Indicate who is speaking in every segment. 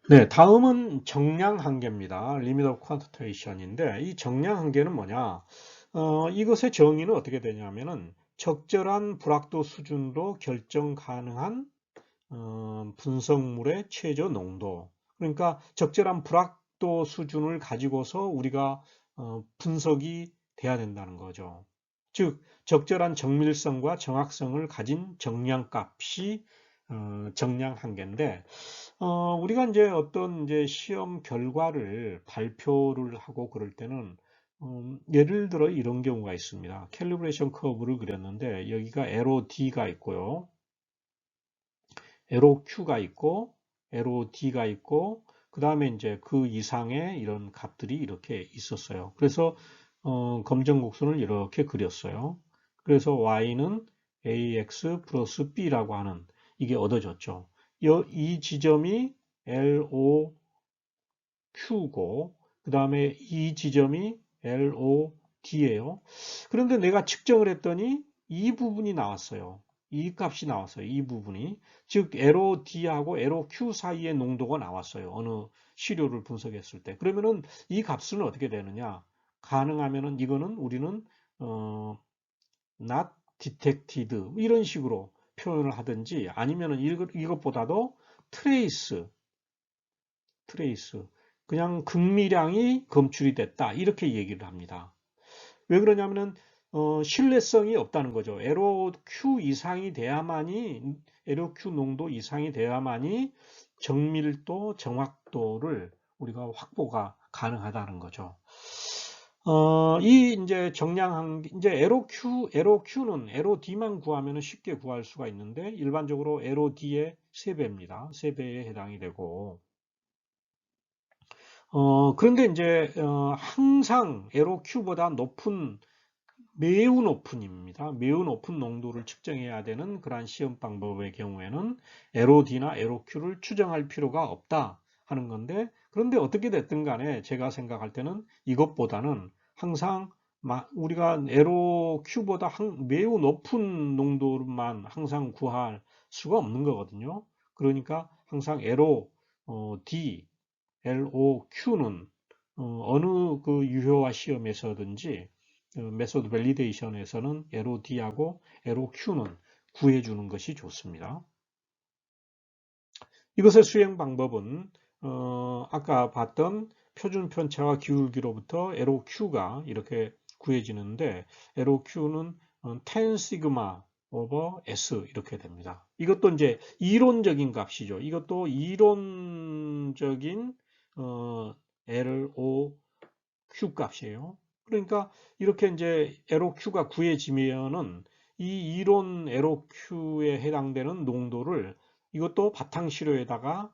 Speaker 1: 네, 다음은 정량 한계입니다. Limit of Quantification인데 이 정량 한계는 뭐냐? 이것의 정의는 어떻게 되냐면은 적절한 불확도 수준으로 결정 가능한 분석물의 최저 농도. 그러니까 적절한 불확도 수준을 가지고서 우리가 분석이 돼야 된다는 거죠. 즉, 적절한 정밀성과 정확성을 가진 정량값이 정량 한계인데, 우리가 이제 어떤 이제 시험 결과를 발표를 하고 그럴 때는 예를 들어 이런 경우가 있습니다. 캘리브레이션 커브를 그렸는데 여기가 LOD가 있고요. LOQ가 있고 LOD가 있고 그 다음에 이제 그 이상의 이런 값들이 이렇게 있었어요. 그래서 검정 곡선을 이렇게 그렸어요. 그래서 y는 ax 플러스 b라고 하는 이게 얻어졌죠. 이 지점이 LOQ고 그 다음에 이 지점이 LOD예요. 그런데 내가 측정을 했더니 이 부분이 나왔어요. 이 값이 나왔어요. 이 부분이. 즉 LOD하고 LOQ 사이의 농도가 나왔어요. 어느 시료를 분석했을 때. 그러면은 이 값은 어떻게 되느냐? 가능하면은 이거는 우리는 not detected 이런 식으로 표현을 하든지 아니면은 이것보다도 trace 트레이스 그냥 극미량이 검출이 됐다 이렇게 얘기를 합니다. 왜 그러냐면은 신뢰성이 없다는 거죠. LOQ 이상이 돼야만이 LOQ 농도 이상이 돼야만이 정밀도, 정확도를 우리가 확보가 가능하다는 거죠. 이 이제 정량한 이제 LOQ는 LOD만 구하면 쉽게 구할 수가 있는데 일반적으로 LOD의 3배입니다. 3배에 해당이 되고 그런데 이제 항상 LOQ보다 높은 매우 높은입니다. 매우 높은 농도를 측정해야 되는 그러한 시험 방법의 경우에는 LOD나 LOQ를 추정할 필요가 없다 하는 건데 그런데 어떻게 됐든 간에 제가 생각할 때는 이것보다는 항상 우리가 LOQ보다 매우 높은 농도만 항상 구할 수가 없는 거거든요. 그러니까 항상 LOD LOQ는 어느 그 유효화 시험에서든지 메소드 밸리데이션에서는 LOD하고 LOQ는 구해주는 것이 좋습니다. 이것의 수행 방법은 아까 봤던 표준 편차와 기울기로부터 LOQ가 이렇게 구해지는데 LOQ는 10 시그마 오버 S 이렇게 됩니다. 이것도 이제 이론적인 값이죠. 이것도 이론적인 LOQ 값이에요. 그러니까 이렇게 이제 LOQ가 구해지면은 이 이론 LOQ에 해당되는 농도를 이것도 바탕시료에다가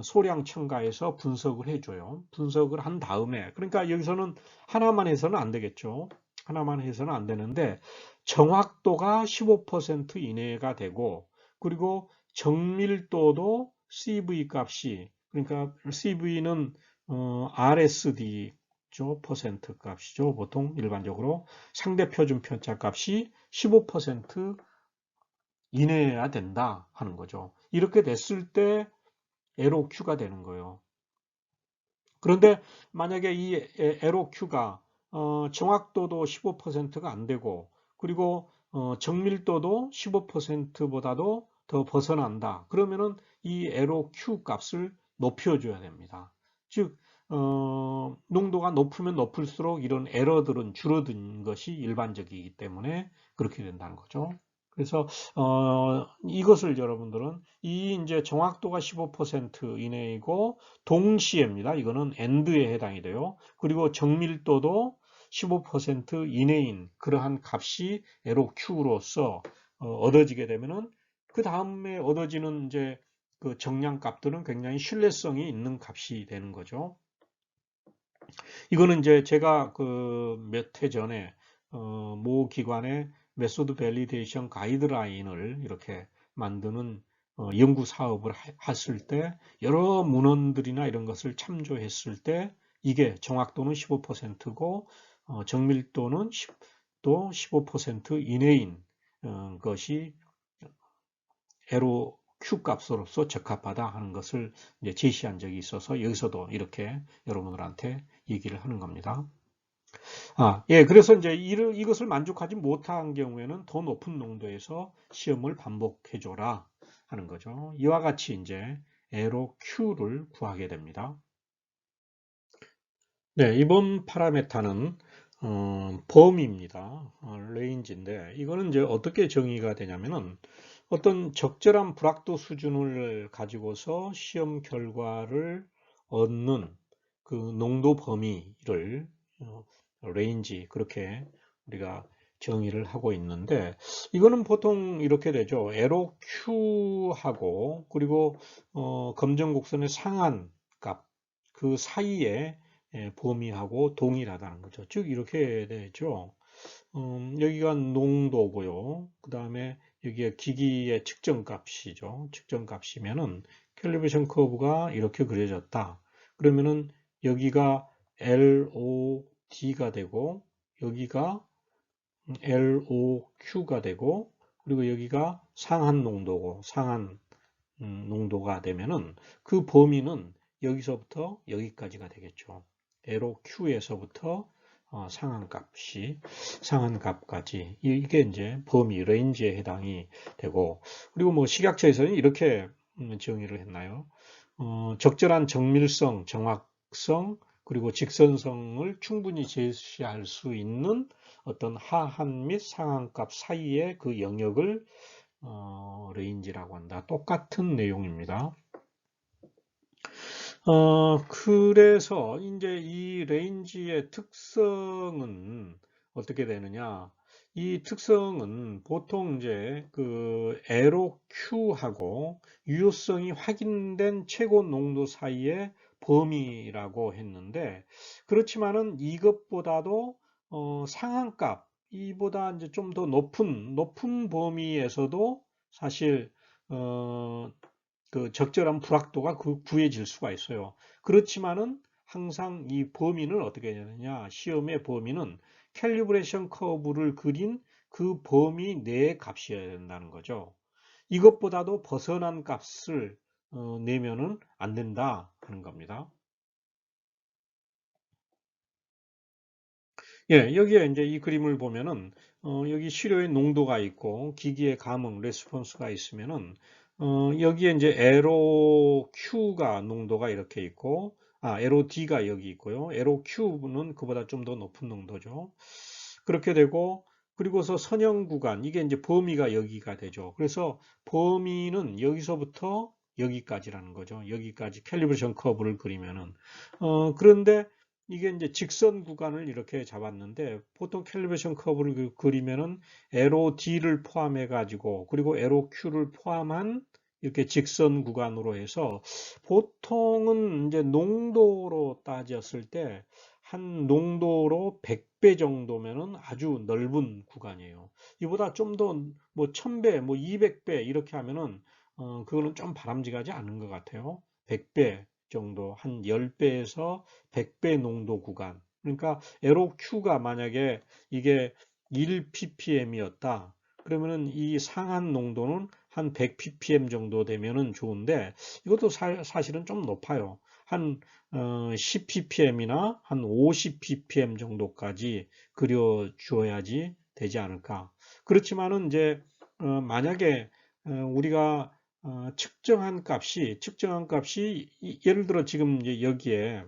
Speaker 1: 소량 첨가해서 분석을 해줘요. 분석을 한 다음에 그러니까 여기서는 하나만 해서는 안 되겠죠. 하나만 해서는 안 되는데 정확도가 15% 이내가 되고 그리고 정밀도도 CV 값이 그러니까 CV는 RSD죠. 퍼센트 값이죠. 보통 일반적으로 상대 표준 편차 값이 15% 이내여야 된다 하는 거죠. 이렇게 됐을 때 LOQ가 되는 거예요. 그런데 만약에 이 LOQ가 정확도도 15%가 안 되고 그리고 정밀도도 15%보다도 더 벗어난다. 그러면은 이 LOQ 값을 높여줘야 됩니다. 즉 농도가 높으면 높을수록 이런 에러들은 줄어든 것이 일반적이기 때문에 그렇게 된다는 거죠. 그래서 이것을 여러분들은 이 이제 정확도가 15% 이내이고 동시에입니다. 이거는 AND에 해당이 돼요. 그리고 정밀도도 15% 이내인 그러한 값이 LOQ로서 얻어지게 되면은 그 다음에 얻어지는 이제 그 정량 값들은 굉장히 신뢰성이 있는 값이 되는 거죠. 이거는 이제 제가 그 몇 해 전에 모 기관의 메소드 밸리데이션 가이드라인을 이렇게 만드는 연구 사업을 했을 때 여러 문헌들이나 이런 것을 참조했을 때 이게 정확도는 15%고 정밀도는 또 15% 이내인 것이 Q 값으로서 적합하다 하는 것을 이제 제시한 적이 있어서 여기서도 이렇게 여러분들한테 얘기를 하는 겁니다. 예, 그래서 이제 이것을 만족하지 못한 경우에는 더 높은 농도에서 시험을 반복해줘라 하는 거죠. 이와 같이 이제 에로 Q를 구하게 됩니다. 네, 이번 파라메타는 범위입니다. 레인지인데 이거는 이제 어떻게 정의가 되냐면은 어떤 적절한 불확도 수준을 가지고서 시험 결과를 얻는 그 농도 범위를 레인지 그렇게 우리가 정의를 하고 있는데 이거는 보통 이렇게 되죠. 에로 Q하고 그리고 검정 곡선의 상한 값 그 사이에 범위하고 동일하다는 거죠. 즉 이렇게 되죠. 여기가 농도고요. 그 다음에 여기가 기기의 측정값이죠. 측정값이면은 캘리브레이션 커브가 이렇게 그려졌다. 그러면은 여기가 LOD가 되고 여기가 LOQ가 되고 그리고 여기가 상한 농도고 상한 농도가 되면은 그 범위는 여기서부터 여기까지가 되겠죠. LOQ에서부터 상한 값까지 이게 이제 범위 레인지에 해당이 되고 그리고 뭐 식약처에서는 이렇게 정의를 했나요? 적절한 정밀성, 정확성 그리고 직선성을 충분히 제시할 수 있는 어떤 하한 및 상한값 사이의 그 영역을 레인지라고 한다. 똑같은 내용입니다. 그래서 이제 이 레인지의 특성은 어떻게 되느냐? 이 특성은 보통 이제 그 LOQ하고 유효성이 확인된 최고 농도 사이의 범위라고 했는데 그렇지만은 이것보다도 상한값 이보다 이제 좀 더 높은 범위에서도 사실 그 적절한 불확도가 구해질 수가 있어요. 그렇지만은 항상 이 범위는 어떻게 되느냐? 시험의 범위는 캘리브레이션 커브를 그린 그 범위 내의 값이어야 된다는 거죠. 이것보다도 벗어난 값을 내면은 안 된다 하는 겁니다. 예, 여기에 이제 이 그림을 보면은 여기 시료의 농도가 있고 기기의 감응 레스폰스가 있으면은 여기에 이제 에로 Q가 농도가 이렇게 있고 에로 D가 여기 있고요. 에로 Q는 그보다 좀 더 높은 농도죠. 그렇게 되고 그리고서 선형 구간 이게 이제 범위가 여기가 되죠. 그래서 범위는 여기서부터 여기까지라는 거죠. 여기까지 캘리브레이션 커브를 그리면은 그런데 이게 이제 직선 구간을 이렇게 잡았는데 보통 캘리브레이션 커브를 그리면은 LOD를 포함해 가지고 그리고 LOQ를 포함한 이렇게 직선 구간으로 해서 보통은 이제 농도로 따졌을 때 한 농도로 100배 정도면은 아주 넓은 구간이에요. 이보다 좀 더 뭐 1000배, 뭐 200배 이렇게 하면은 그거는 좀 바람직하지 않은 것 같아요. 100배 정도, 한 10배에서 100배 농도 구간. 그러니까 LOQ가 만약에 이게 1ppm이었다. 그러면은 이 상한 농도는 한 100ppm 정도 되면은 좋은데 이것도 사실은 좀 높아요. 한 10ppm이나 한 50ppm 정도까지 그려 주어야지 되지 않을까. 그렇지만은 이제 만약에 우리가 측정한 값이 예를 들어 지금 이제 여기에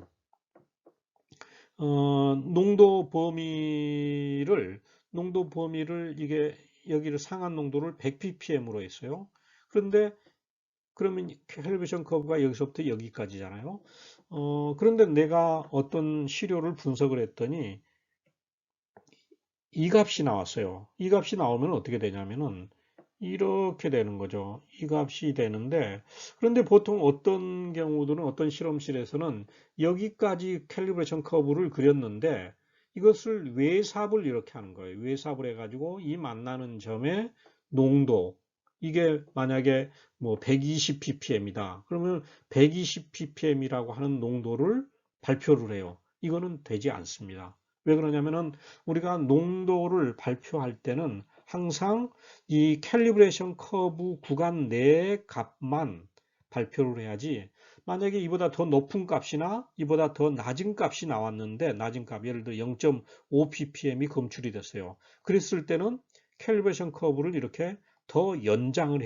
Speaker 1: 농도 범위를 이게 여기를 상한 농도를 100ppm으로 했어요. 그런데 그러면 캘리브레이션 커브가 여기서부터 여기까지잖아요. 그런데 내가 어떤 시료를 분석을 했더니 이 값이 나왔어요. 이 값이 나오면 어떻게 되냐면은 이렇게 되는 거죠. 이 값이 되는데 그런데 보통 어떤 경우들은 어떤 실험실에서는 여기까지 캘리브레이션 커브를 그렸는데 이것을 외삽을 이렇게 하는 거예요. 외삽을 해가지고 이 만나는 점의 농도 이게 만약에 뭐 120ppm이다. 그러면 120ppm이라고 하는 농도를 발표를 해요. 이거는 되지 않습니다. 왜 그러냐면은 우리가 농도를 발표할 때는 항상 이 캘리브레이션 커브 구간 내의 값만 발표를 해야지, 만약에 이보다 더 높은 값이나 이보다 더 낮은 값이 나왔는데, 낮은 값, 예를 들어 0.5 ppm이 검출이 됐어요. 그랬을 때는 캘리브레이션 커브를 이렇게 더 연장을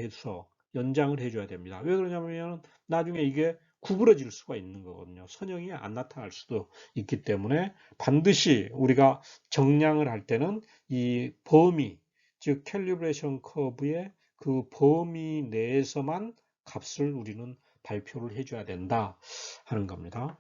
Speaker 1: 해줘야 됩니다. 왜 그러냐면 나중에 이게 구부러질 수가 있는 거거든요. 선형이 안 나타날 수도 있기 때문에 반드시 우리가 정량을 할 때는 이 범위, 즉 캘리브레이션 커브의 그 범위 내에서만 값을 우리는 발표를 해줘야 된다 하는 겁니다.